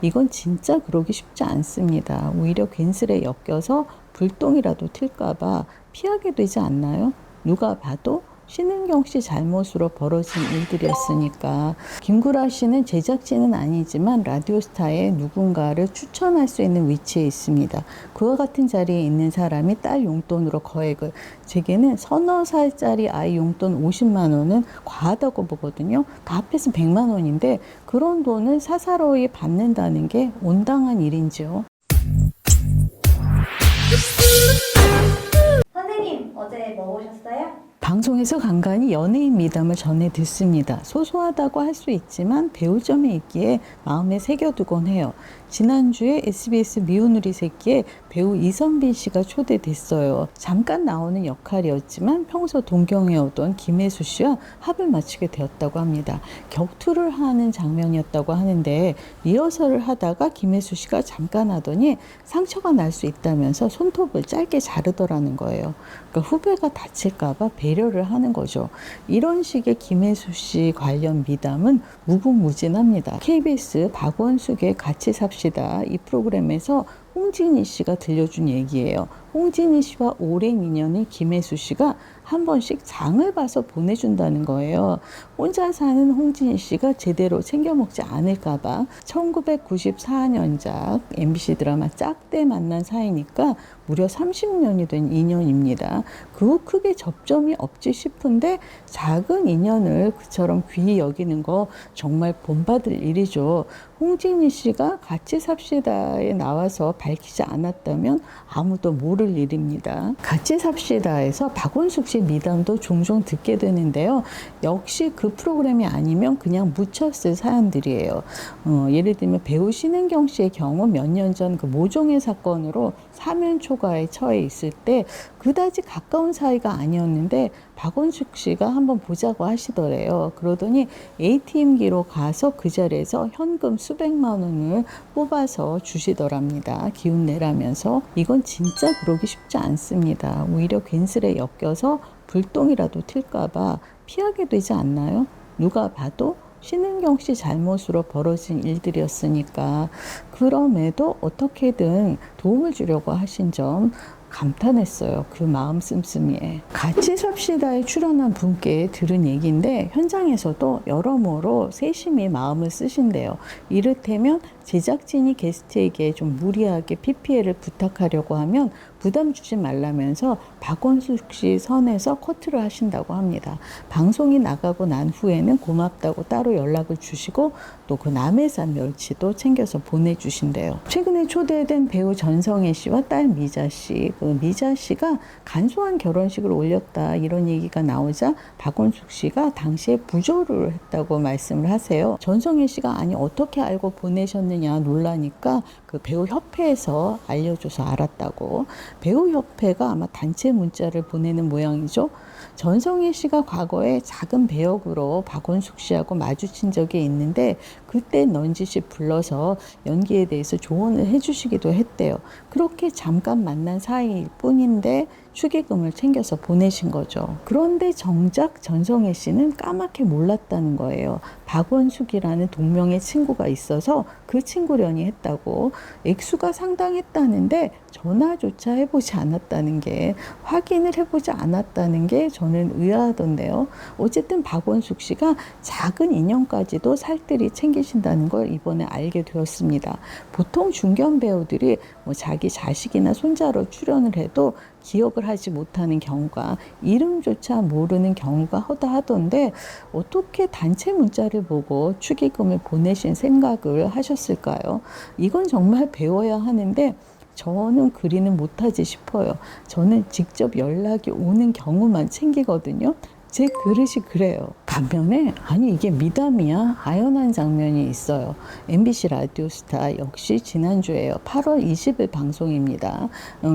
이건 진짜 그러기 쉽지 않습니다. 오히려 괜스레 엮여서 불똥이라도 튈까봐 피하게 되지 않나요? 누가 봐도 신은경 씨 잘못으로 벌어진 일들이었으니까. 김구라 씨는 제작진은 아니지만 라디오스타에 누군가를 추천할 수 있는 위치에 있습니다. 그와 같은 자리에 있는 사람이 딸 용돈으로 거액을, 제게는 서너 살짜리 아이 용돈 50만 원은 과하다고 보거든요. 다 합해서 100만 원인데 그런 돈을 사사로이 받는다는 게 온당한 일인지요. 선생님, 어제 뭐 보셨어요? 방송에서 간간히 연예인 미담을 전해 듣습니다. 소소하다고 할 수 있지만 배울 점이 있기에 마음에 새겨두곤 해요. 지난주에 SBS 미운 우리 새끼에 배우 이선빈 씨가 초대됐어요. 잠깐 나오는 역할이었지만 평소 동경해오던 김혜수 씨와 합을 맞추게 되었다고 합니다. 격투를 하는 장면이었다고 하는데 리허설을 하다가 김혜수 씨가 잠깐 하더니 상처가 날 수 있다면서 손톱을 짧게 자르더라는 거예요. 그러니까 후배가 다칠까봐 배려를 하는 거죠. 이런 식의 김혜수 씨 관련 미담은 무궁무진합니다. KBS 박원숙의 같이 삽시다 이 프로그램에서 홍진희 씨가 들려준 얘기예요. 홍진희 씨와 오랜 인연인 김혜수 씨가 한 번씩 장을 봐서 보내준다는 거예요. 혼자 사는 홍진희 씨가 제대로 챙겨 먹지 않을까봐 1994년작 MBC 드라마 짝대 만난 사이니까 무려 30년이 된 인연입니다. 그 후 크게 접점이 없지 싶은데 작은 인연을 그처럼 귀히 여기는 거 정말 본받을 일이죠. 홍진희 씨가 같이 삽시다에 나와서 밝히지 않았다면 아무도 모를 일입니다. 같이 삽시다에서 박원숙 씨 미담도 종종 듣게 되는데요. 역시 그 프로그램이 아니면 그냥 묻혔을 사연들이에요. 예를 들면 배우 신은경 씨의 경우 몇 년 전 그 모종의 사건으로 사면 초과에 처해 있을 때 그다지 가까운 사이가 아니었는데 박원숙 씨가 한번 보자고 하시더래요. 그러더니 ATM기로 가서 그 자리에서 현금 수백만 원을 뽑아서 주시더랍니다. 기운 내라면서. 이건 진짜 그러기 쉽지 않습니다. 오히려 괜스레 엮여서 불똥이라도 튈까봐 피하게 되지 않나요? 누가 봐도 신은경 씨 잘못으로 벌어진 일들이었으니까. 그럼에도 어떻게든 도움을 주려고 하신 점 감탄했어요. 그 마음 씀씀이에. 같이 삽시다에 출연한 분께 들은 얘기인데 현장에서도 여러모로 세심히 마음을 쓰신대요. 이를테면 제작진이 게스트에게 좀 무리하게 PPL을 부탁하려고 하면 부담 주지 말라면서 박원숙 씨 선에서 커트를 하신다고 합니다. 방송이 나가고 난 후에는 고맙다고 따로 연락을 주시고 또 그 남해산 멸치도 챙겨서 보내주신대요. 최근에 초대된 배우 전성애 씨와 딸 미자 씨, 그 미자 씨가 간소한 결혼식을 올렸다 이런 얘기가 나오자 박원숙 씨가 당시에 부조를 했다고 말씀을 하세요. 전성애 씨가 아니 어떻게 알고 보내셨느냐 놀라니까 그 배우협회에서 알려줘서 알았다고. 배우협회가 아마 단체 문자를 보내는 모양이죠. 전성애 씨가 과거에 작은 배역으로 박원숙 씨하고 마주친 적이 있는데 그때 넌지시 불러서 연기에 대해서 조언을 해주시기도 했대요. 그렇게 잠깐 만난 사이일 뿐인데 축의금을 챙겨서 보내신 거죠. 그런데 정작 전성애 씨는 까맣게 몰랐다는 거예요. 박원숙이라는 동명의 친구가 있어서 그 친구련이 했다고. 액수가 상당했다는데 전화조차 해보지 않았다는 게, 확인을 해보지 않았다는 게 저는 의아하던데요. 어쨌든 박원숙 씨가 작은 인연까지도 살뜰히 챙기신다는 걸 이번에 알게 되었습니다. 보통 중견 배우들이 뭐 자기 자식이나 손자로 출연을 해도 기억을 하지 못하는 경우가, 이름조차 모르는 경우가 허다하던데 어떻게 단체 문자를 보고 축의금을 보내신 생각을 하셨을까요? 이건 정말 배워야 하는데 저는 그리는 못하지 싶어요. 저는 직접 연락이 오는 경우만 챙기거든요. 제 그릇이 그래요. 반면에 아니 이게 미담이야? 아연한 장면이 있어요. MBC 라디오스타 역시 지난주에요. 8월 20일 방송입니다.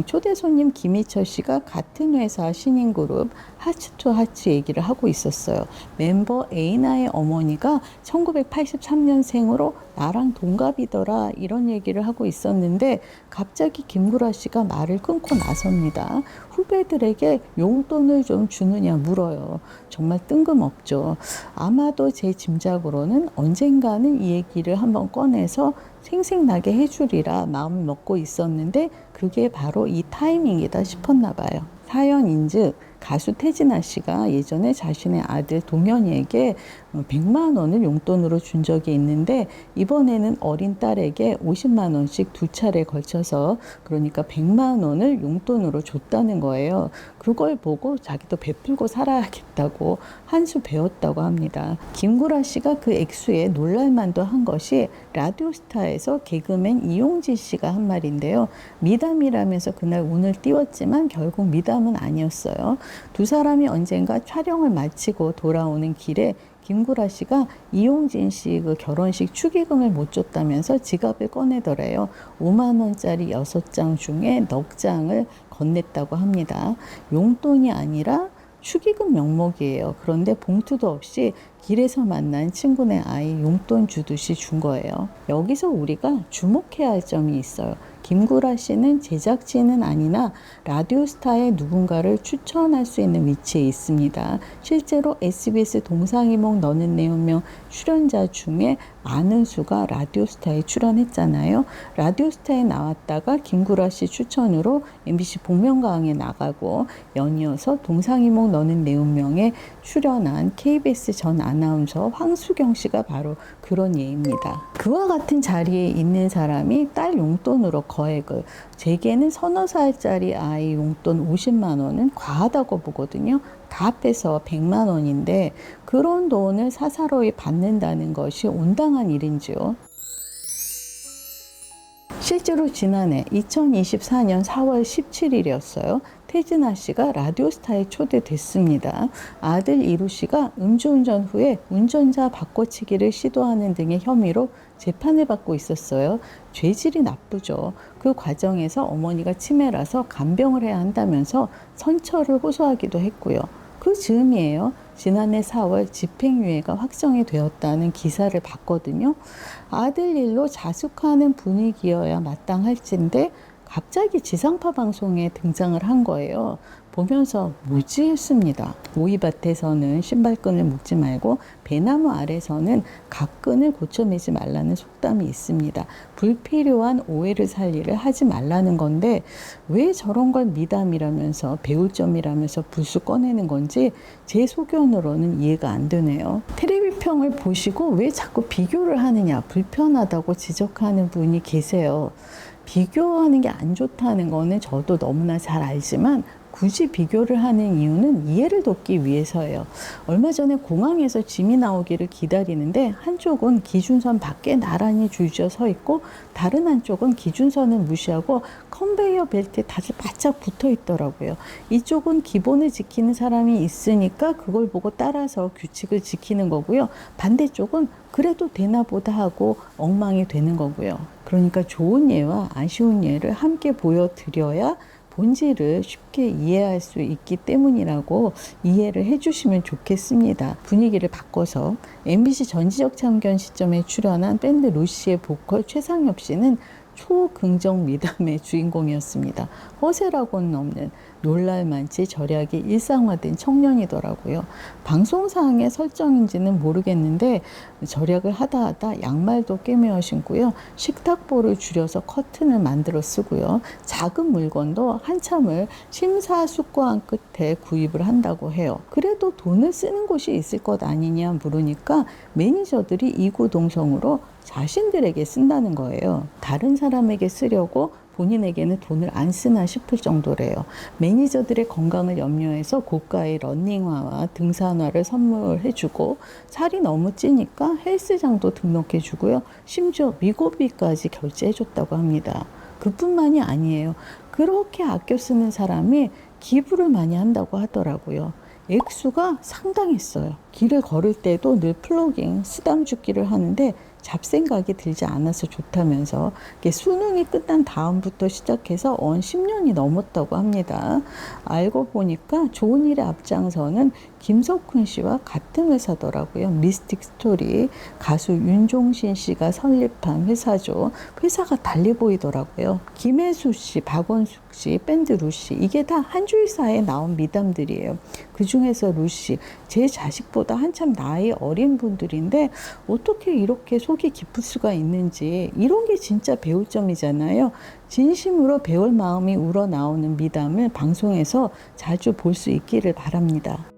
초대 손님 김희철 씨가 같은 회사 신인 그룹 하츠투하츠 얘기를 하고 있었어요. 멤버 에이나의 어머니가 1983년생으로 나랑 동갑이더라 이런 얘기를 하고 있었는데 갑자기 김구라 씨가 말을 끊고 나섭니다. 후배들에게 용돈을 좀 주느냐 물어요. 정말 뜬금없죠. 아마도 제 짐작으로는 언젠가는 이 얘기를 한번 꺼내서 생생나게 해주리라 마음을 먹고 있었는데 그게 바로 이 타이밍이다 싶었나 봐요. 사연인즉 가수 태진아 씨가 예전에 자신의 아들 동현이에게 100만 원을 용돈으로 준 적이 있는데 이번에는 어린 딸에게 50만 원씩 두 차례에 걸쳐서 그러니까 100만 원을 용돈으로 줬다는 거예요. 그걸 보고 자기도 베풀고 살아야겠다고 한 수 배웠다고 합니다. 김구라 씨가 그 액수에 놀랄만도 한 것이 라디오스타에서 개그맨 이용진 씨가 한 말인데요. 미담이라면서 그날 운을 띄웠지만 결국 미담은 아니었어요. 두 사람이 언젠가 촬영을 마치고 돌아오는 길에 김구라 씨가 이용진 씨 그 결혼식 축의금을 못 줬다면서 지갑을 꺼내더래요. 5만 원짜리 6장 중에 넉 장을 건넸다고 합니다. 용돈이 아니라 축의금 명목이에요. 그런데 봉투도 없이 길에서 만난 친구네 아이 용돈 주듯이 준 거예요. 여기서 우리가 주목해야 할 점이 있어요. 김구라 씨는 제작진은 아니나 라디오스타의 누군가를 추천할 수 있는 위치에 있습니다. 실제로 SBS 동상이몽 너는 내 운명 출연자 중에 많은 수가 라디오스타에 출연했잖아요. 라디오스타에 나왔다가 김구라 씨 추천으로 MBC 복면가왕에 나가고 연이어서 동상이몽 너는 내 운명에 출연한 KBS 전 아나운서 황수경 씨가 바로 그런 예입니다. 그와 같은 자리에 있는 사람이 딸 용돈으로 거액을, 제게는 서너 살짜리 아이 용돈 50만 원은 과하다고 보거든요. 다 합해서 100만 원인데 그런 돈을 사사로이 받는다는 것이 온당한 일인지요. 실제로 지난해 2024년 4월 17일이었어요. 태진아 씨가 라디오스타에 초대됐습니다. 아들 이루 씨가 음주운전 후에 운전자 바꿔치기를 시도하는 등의 혐의로 재판을 받고 있었어요. 죄질이 나쁘죠. 그 과정에서 어머니가 치매라서 간병을 해야 한다면서 선처를 호소하기도 했고요. 그 즈음이에요. 지난해 4월 집행유예가 확정이 되었다는 기사를 봤거든요. 아들 일로 자숙하는 분위기여야 마땅할진데 갑자기 지상파 방송에 등장을 한 거예요. 보면서 뭐지 했습니다. 오이밭에서는 신발끈을 묶지 말고 배나무 아래서는 각끈을 고쳐매지 말라는 속담이 있습니다. 불필요한 오해를 살 일을 하지 말라는 건데 왜 저런 걸 미담이라면서 배울 점이라면서 불쑥 꺼내는 건지 제 소견으로는 이해가 안 되네요. 텔레비평을 보시고 왜 자꾸 비교를 하느냐, 불편하다고 지적하는 분이 계세요. 비교하는 게 안 좋다는 거는 저도 너무나 잘 알지만 굳이 비교를 하는 이유는 이해를 돕기 위해서예요. 얼마 전에 공항에서 짐이 나오기를 기다리는데 한쪽은 기준선 밖에 나란히 줄지어 서 있고 다른 한쪽은 기준선을 무시하고 컨베이어 벨트에 다들 바짝 붙어 있더라고요. 이쪽은 기본을 지키는 사람이 있으니까 그걸 보고 따라서 규칙을 지키는 거고요. 반대쪽은 그래도 되나 보다 하고 엉망이 되는 거고요. 그러니까 좋은 예와 아쉬운 예를 함께 보여드려야 본질을 쉽게 이해할 수 있기 때문이라고 이해를 해주시면 좋겠습니다. 분위기를 바꿔서 MBC 전지적 참견 시점에 출연한 밴드 루시의 보컬 최상엽 씨는 초긍정 미담의 주인공이었습니다. 허세라고는 없는 놀랄만치 절약이 일상화된 청년이더라고요. 방송사항의 설정인지는 모르겠는데 절약을 하다 양말도 꿰매어 신고요. 식탁보를 줄여서 커튼을 만들어 쓰고요. 작은 물건도 한참을 심사숙고한 끝에 구입을 한다고 해요. 그래도 돈을 쓰는 곳이 있을 것 아니냐 물으니까 매니저들이 이구동성으로 자신들에게 쓴다는 거예요. 다른 사람에게 쓰려고 본인에게는 돈을 안 쓰나 싶을 정도래요. 매니저들의 건강을 염려해서 고가의 러닝화와 등산화를 선물해주고 살이 너무 찌니까 헬스장도 등록해주고요. 심지어 미고비까지 결제해줬다고 합니다. 그뿐만이 아니에요. 그렇게 아껴 쓰는 사람이 기부를 많이 한다고 하더라고요. 액수가 상당했어요. 길을 걸을 때도 늘 플로깅, 쓰담 줍기를 하는데 잡생각이 들지 않아서 좋다면서 수능이 끝난 다음부터 시작해서 언 10년이 넘었다고 합니다. 알고 보니까 좋은 일에 앞장서는 김석훈 씨와 같은 회사더라고요. 미스틱 스토리 가수 윤종신 씨가 설립한 회사죠. 회사가 달리 보이더라고요. 김혜수 씨, 박원숙 씨, 밴드 루시 이게 다 한 주일사에 나온 미담들이에요. 그 중에서 루시 제 자식보다 한참 나이 어린 분들인데 어떻게 이렇게 속이 깊을 수가 있는지 이런 게 진짜 배울 점이잖아요. 진심으로 배울 마음이 우러나오는 미담을 방송에서 자주 볼 수 있기를 바랍니다.